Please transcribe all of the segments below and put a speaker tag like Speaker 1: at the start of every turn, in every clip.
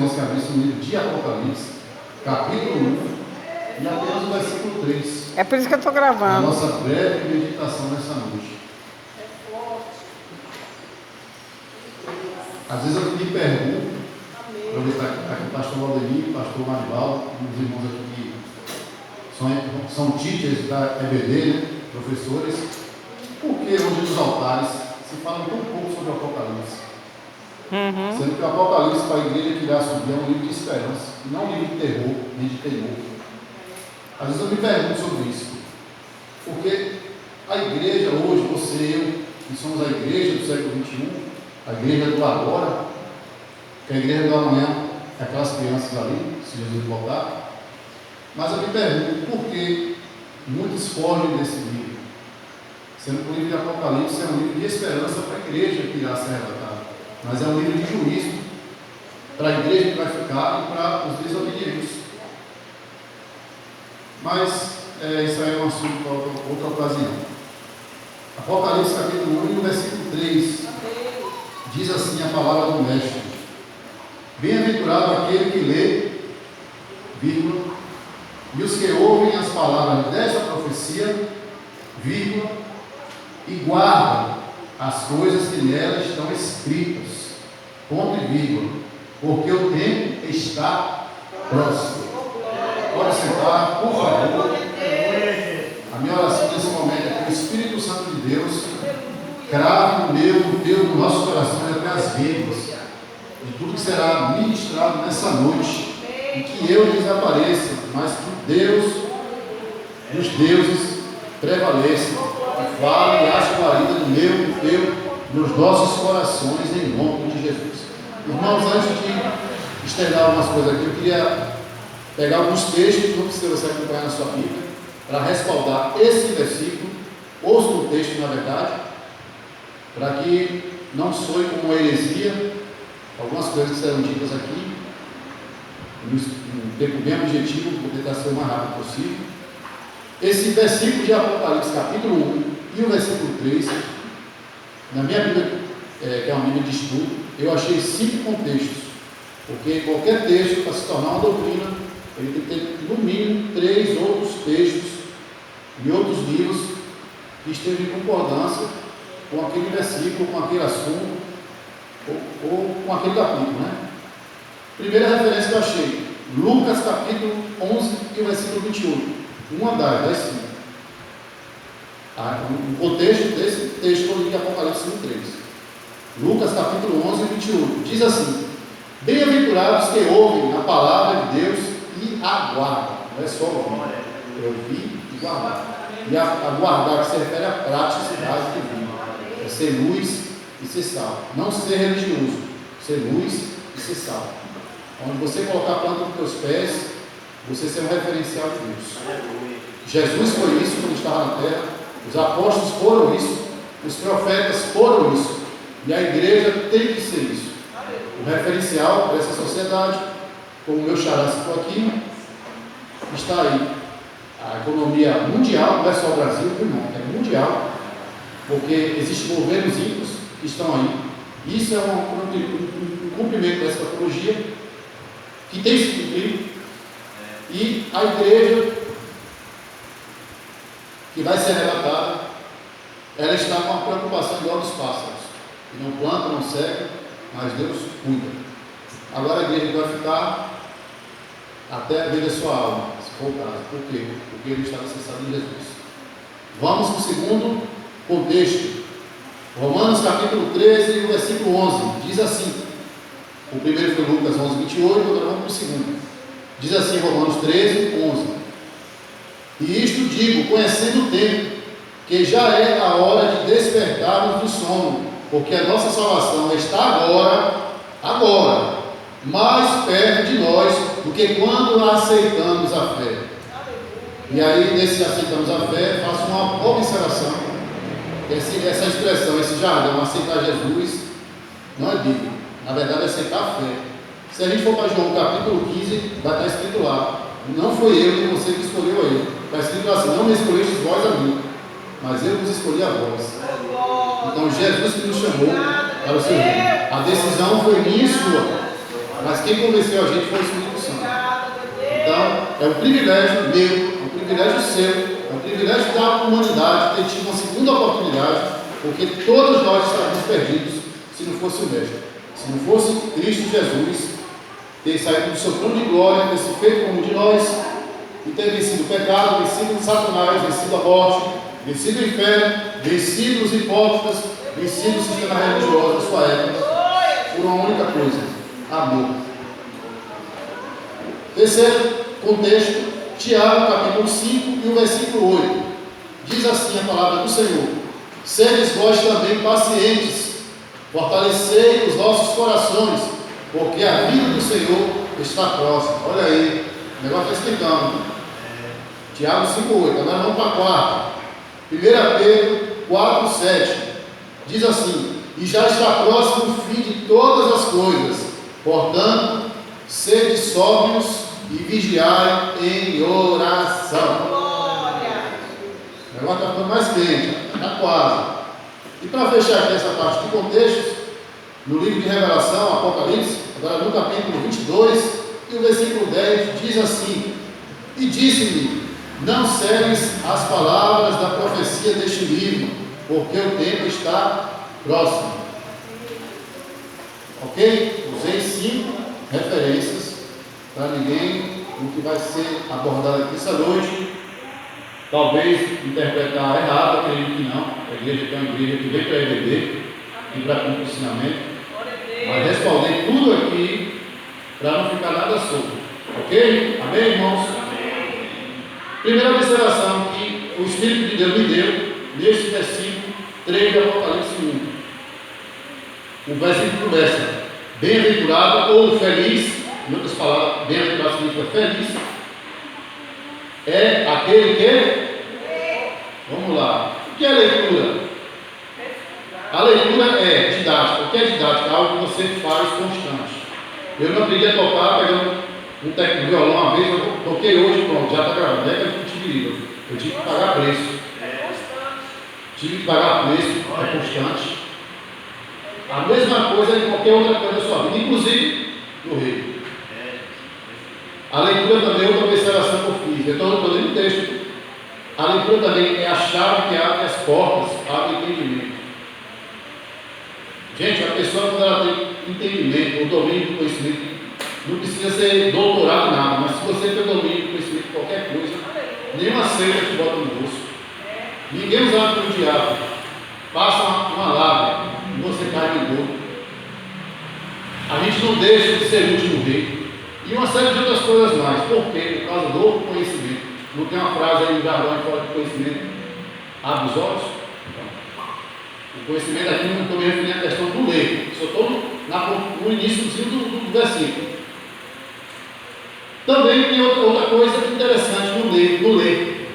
Speaker 1: irmãos que abrissem no livro de Apocalipse, capítulo 1, e apenas o versículo 3.
Speaker 2: É por isso que eu estou
Speaker 1: A
Speaker 2: gravando.
Speaker 1: nossa breve meditação nessa noite. Às vezes eu me pergunto, aproveitar que está aqui o pastor Valdemir, o pastor Marivaldo, os irmãos aqui que são teachers da EBD, né, professores, por que hoje nos altares se fala tão pouco sobre o Apocalipse? Sendo que o Apocalipse, para a igreja que irá subir, é um livro de esperança, e não um livro de terror, nem de temor. Às vezes eu me pergunto sobre isso, porque a igreja hoje, você e eu, que somos a igreja do século XXI, a igreja do agora, que a igreja do amanhã é aquelas crianças ali, se Jesus voltar. Mas eu me pergunto por que muitos fogem desse livro, sendo que o livro de Apocalipse é um livro de esperança para a igreja que irá ser arrebatada, mas é um livro de juízo para a igreja que vai ficar e para os desobedientes. Mas isso aí é um assunto para outra ocasião. Apocalipse capítulo 1 e o versículo 3 diz assim a palavra do Mestre: bem-aventurado aquele que lê, vírgula, e os que ouvem as palavras desta profecia, vírgula, e guardam as coisas que nela estão escritas, ponto e vírgula, porque o tempo está próximo. Pode sentar, por favor. A minha oração nesse momento é que o Espírito Santo de Deus crave no meu, no teu, no nosso coração e até as vírgulas de tudo que será ministrado nessa noite, e que eu desapareça, mas que Deus e os deuses prevaleçam e fale e ache guarida no meu, no teu, nos nossos corações, em nome de Jesus. Irmãos, antes de externar algumas coisas aqui, eu queria pegar alguns textos, não precisa você acompanhar na sua Bíblia, para respaldar esse versículo, ouça o texto na verdade, para que não soe como uma heresia algumas coisas que serão ditas aqui, no tempo bem objetivo, vou tentar ser o mais rápido possível. Esse versículo de Apocalipse, capítulo 1 e o versículo 3, na minha Bíblia, que é uma Bíblia de estudo, eu achei 5 contextos, porque qualquer texto, para se tornar uma doutrina, ele tem que ter no mínimo 3 outros textos e outros livros que estejam em concordância com aquele versículo, com aquele assunto, ou com aquele capítulo, né? Primeira referência que eu achei, Lucas capítulo 11 e o versículo 28, um andar, 10 5. O contexto desse texto foi de Apocalipse 1:3. Lucas capítulo 11 e 28, diz assim: bem-aventurados que ouvem a palavra de Deus e aguardam, não é só ouvir e guardar. E aguardar que se refere à praticidade de vida, é ser luz e ser sal, não ser religioso, ser luz e ser sal. Onde você colocar a planta dos teus pés, você ser um referencial de Deus. Jesus foi isso quando estava na terra, os apóstolos foram isso, os profetas foram isso, e a igreja tem que ser isso. O referencial dessa sociedade, como o meu xará citou aqui, está aí. A economia mundial, não é só o Brasil, não, é mundial, porque existem governos ricos que estão aí. Isso é um cumprimento dessa patologia que tem se cumprido, e a igreja que vai ser arrebatada, ela está com a preocupação igual dos pássaros, que não planta, não seca, mas Deus cuida. Agora a igreja vai ficar até ver a sua alma, se for o caso. Por quê? Porque ele está necessitado em Jesus. Vamos para o segundo contexto. Romanos capítulo 13, versículo 11, diz assim, o primeiro foi Lucas 11, 28, agora vamos para o segundo. Diz assim, Romanos 13, 11, e isto digo, conhecendo o tempo, que já é a hora de despertarmos do sono, porque a nossa salvação está agora, mais perto de nós do que quando aceitamos a fé. E aí, nesse aceitamos a fé, faço uma observação. Essa expressão, esse jargão, aceitar Jesus, não é bíblico. Na verdade, é aceitar a fé. Se a gente for para João capítulo 15, vai estar escrito lá: não foi eu nem você que escolheu ele. Está escrito assim: não me escolhestes vós a mim, mas eu vos escolhi a vós. Então, Jesus que nos chamou para o seu reino. A decisão foi minha e sua. Mas quem convenceu a gente foi o Espírito Santo. Então, é um privilégio meu, é um privilégio seu, é um privilégio da humanidade ter tido uma segunda oportunidade, porque todos nós estaríamos perdidos se não fosse o Mestre. Se não fosse Cristo Jesus ter saído do seu trono de glória, ter se feito como um de nós e ter vencido o pecado, vencido Satanás, vencido a morte, vencido o inferno, vencido os hipócritas, vencido o sistema religioso da sua época, por uma única coisa: amor. Terceiro contexto, Tiago, capítulo 5 e o versículo 8. Diz assim a palavra do Senhor: sedes vós também pacientes, fortalecei os vossos corações, porque a vida do Senhor está próxima. Olha aí, o negócio está esquentando. Tiago 5,8. Agora vamos para a quarta. 1 Pedro 4,7. Diz assim: e já está próximo o fim de todas as coisas, portanto, sede sóbrios e vigiai em oração. O negócio está ficando mais quente, está quase. E para fechar aqui essa parte de contextos, no livro de Revelação, Apocalipse, agora no capítulo 22, e o versículo 10 diz assim: e disse-me: não segues as palavras da profecia deste livro, porque o tempo está próximo. Ok? Usei 5 referências para ninguém, o que vai ser abordado aqui essa noite, talvez interpretar errado, acredito que não. A igreja é uma igreja que vem para EBD e para cumprir o ensinamento, mas responder tudo aqui para não ficar nada solto. Ok? Amém, irmãos? Primeira observação que o Espírito de Deus me deu neste versículo 3 de Apocalipse 1. O versículo começa: bem-aventurado ou feliz, em outras palavras, bem-aventurado significa feliz, é aquele que... Vamos lá. O que é leitura? A leitura é didática. O que é didática? Algo que você faz constante. Eu não aprendi a tocar pegando um técnico de violão uma vez, eu toquei hoje, pronto, já está gravando. É que eu não tive livro. Eu tive que pagar preço. Tive que pagar preço, é constante. A mesma coisa em qualquer outra coisa da sua vida, inclusive no rei. A leitura também é outra observação que eu fiz. Eu estou lendo o texto. A leitura também é a chave que abre as portas, abre o entendimento. Gente, a pessoa, quando ela tem entendimento, ou domínio do conhecimento, não precisa ser doutorado em nada, mas se você tem domínio do conhecimento de qualquer coisa, nenhuma seita te bota no bolso. Ninguém usa pelo diabo. Passa uma lábia e você cai em dor. A gente não deixa de ser útil no rei. E uma série de outras coisas mais. Por quê? Por causa do conhecimento. Não tem uma frase aí no jargão fora de conhecimento? Abre os olhos. O conhecimento aqui não estou me referindo à questão do ler. Só estou no início do versículo. Também tem outra coisa interessante no ler.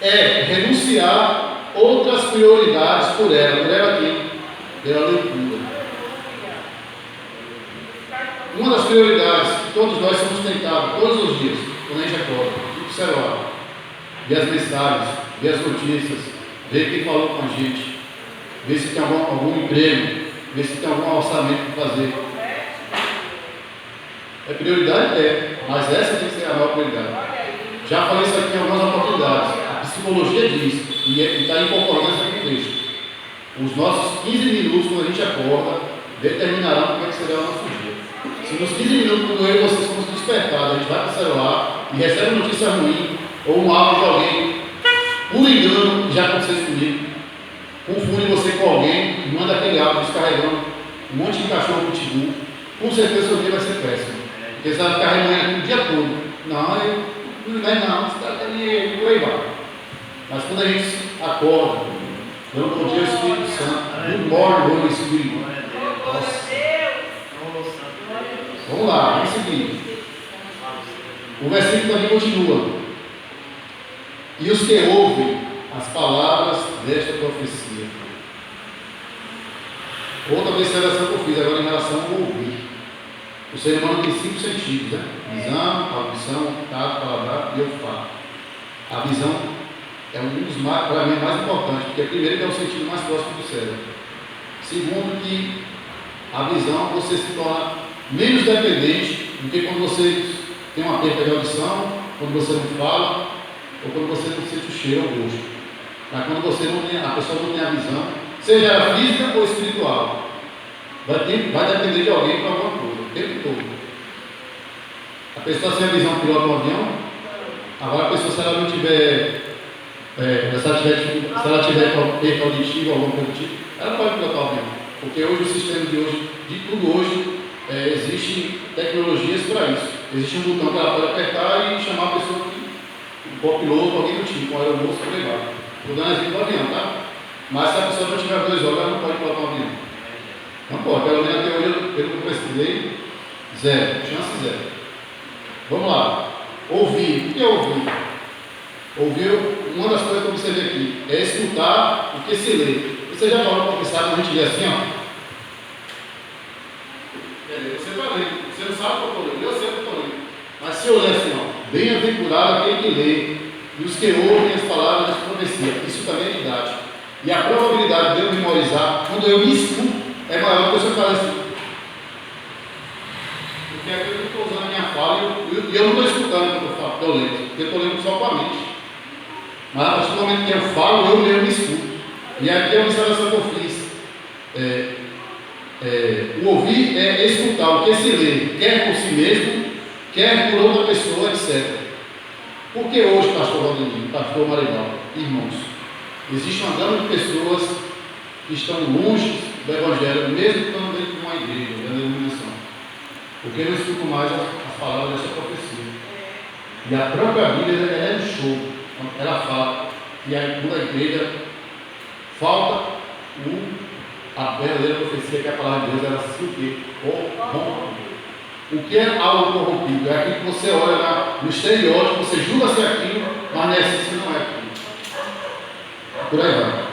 Speaker 1: É renunciar outras prioridades por ela aqui, pela leitura. Uma das prioridades que todos nós somos tentados todos os dias, quando a gente acorda, observar, ver as mensagens, ver as notícias, ver quem falou com a gente, ver se tem algum emprego, ver se tem algum orçamento para fazer. É prioridade? É, mas essa tem que ser a maior prioridade. Já falei isso aqui em algumas oportunidades. A psicologia diz, e está em concordância com o texto: os nossos 15 minutos quando a gente acorda determinarão como é que será o nosso dia. Se nos 15 minutos, quando eu e vocês somos despertados, a gente vai para o celular e recebe uma notícia ruim, ou um áudio de alguém, por engano, que já aconteceu isso comigo, confunde você com alguém e manda aquele áudio descarregando um monte de cachorro pitbull, com certeza o seu dia vai ser péssimo. Porque você vai ficar remoendo o dia todo. Não, você está ali, por aí vai. Mas quando a gente acorda, dando bom dia ao Espírito Santo, good morning, Holy Spirit. Nossa. Vamos lá, vamos seguir. O versículo também continua: e os que ouvem as palavras desta profecia. Outra observação que eu fiz agora em relação ao ouvir. O ser humano tem 5 sentidos, né? Visão, audição, tato, paladar e olfato. A visão é um dos para mim mais importantes, porque primeiro que é o sentido mais próximo do cérebro. Segundo, que a visão você se torna menos dependente do que quando você tem uma perda de audição, quando você não fala, ou quando você não sente o cheiro ou o gosto. Mas quando você não tem, a pessoa não tem a visão, seja ela física ou espiritual, vai depender de alguém para alguma coisa, o tempo todo. A pessoa sem a visão pilota um avião, agora a pessoa, se ela não tiver, se ela tiver perda auditiva ou alguma coisa do tipo, ela pode pilotar o avião. Porque hoje o sistema de tudo hoje, existe tecnologias para isso. Existe um botão que ela pode apertar e chamar a pessoa que o piloto, alguém do tipo, com a aeromoça para levar. Estou dando exemplo do avião, tá? Mas se a pessoa não tiver 2 olhos, ela não pode pilotar um avião. Não pode, pelo menos até hoje, pelo que eu pesquisei, zero, chance zero. Vamos lá. Ouvir. O que é ouvir? Ouvir, uma das coisas que eu observei aqui, é escutar o que se lê. Você já falou para pensar quando a gente lê assim, ó? Você está lendo, você não sabe o que eu estou lendo, eu sei o que eu estou lendo. Mas se eu ler assim, ó, bem-aventurado aquele que lê, e os que ouvem as palavras das profecias, isso também é didático. E a probabilidade de eu memorizar, quando eu me escuto, é maior que eu falo assim. Porque é aquilo que eu estou usando a minha fala e eu não estou escutando o que eu lendo, porque eu estou lendo só com a mente. Mas a partir do momento que eu falo, eu leio e me escuto. E aqui é uma observação que eu fiz. O ouvir é escutar o que se lê, quer por si mesmo, quer por outra pessoa, etc. Por que hoje, pastor Valdemir, pastor Maribal, irmãos, existe uma gama de pessoas que estão longe do Evangelho, mesmo estando dentro de uma igreja, da denominação, porque não escutam mais as palavras dessa profecia. E a própria Bíblia, ela é um show. Ela fala que quando a igreja falta a verdadeira profecia, que é a palavra de Deus, ela se o quê? Corrompe. O que é algo corrompido? É aquilo que você olha lá no estereótipo, você julga ser aquilo, mas na essência não é aquilo. Por aí vai.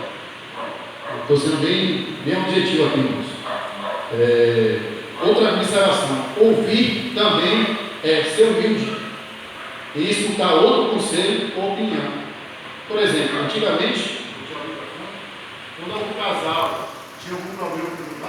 Speaker 1: Estou sendo bem objetivo aqui, irmãos. Outra observação: ouvir também é ser humilde e escutar outro conselho ou opinião. Por exemplo, antigamente, quando um casal tinha algum problema com o